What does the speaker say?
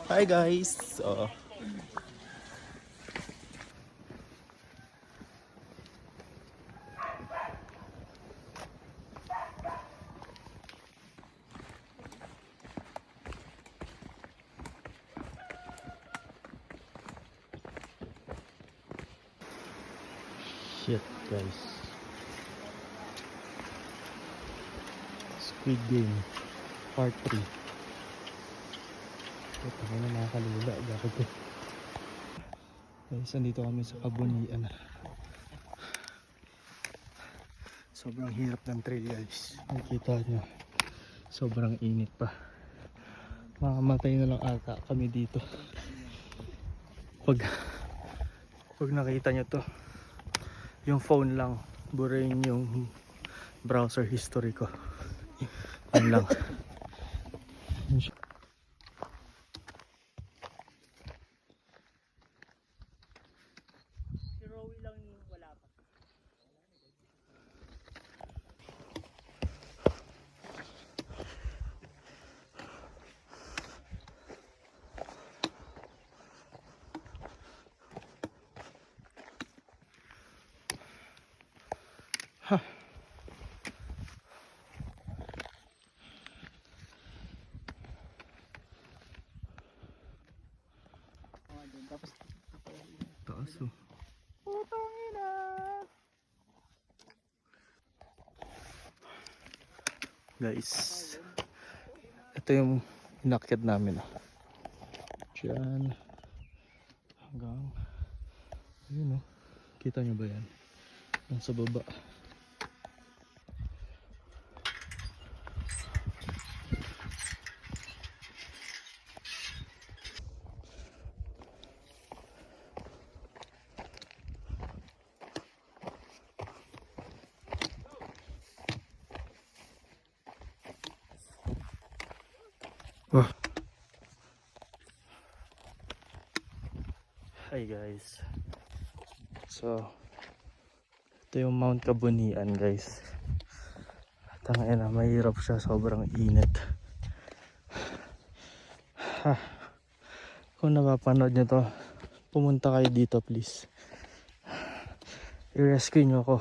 Hi guys! Shit guys. Squid Game Part 3. Ito ko na nakakalula. Bakit ko? Guys, andito kami sa Kabunian. Sobrang hirap ng trail guys. Nakikita nyo. Sobrang init pa. Makamatay na lang ata kami dito. Pag nakita nyo to, yung phone lang, burayin yung browser history ko. Yan lang. Si Rowie lang wala pa. Ha. Tapos taas oh. Putang ina. Guys, ito yung inakyat namin oh. Diyan hanggang ayun oh. Kita nyo ba yan? Nasa baba. Oh. Hi guys. So ito yung Mount Kabunian guys. Tangina na, mahirap siya, sobrang init. Ha. Kung napapanood nyo to, pumunta kayo dito please. I-rescue nyo ako.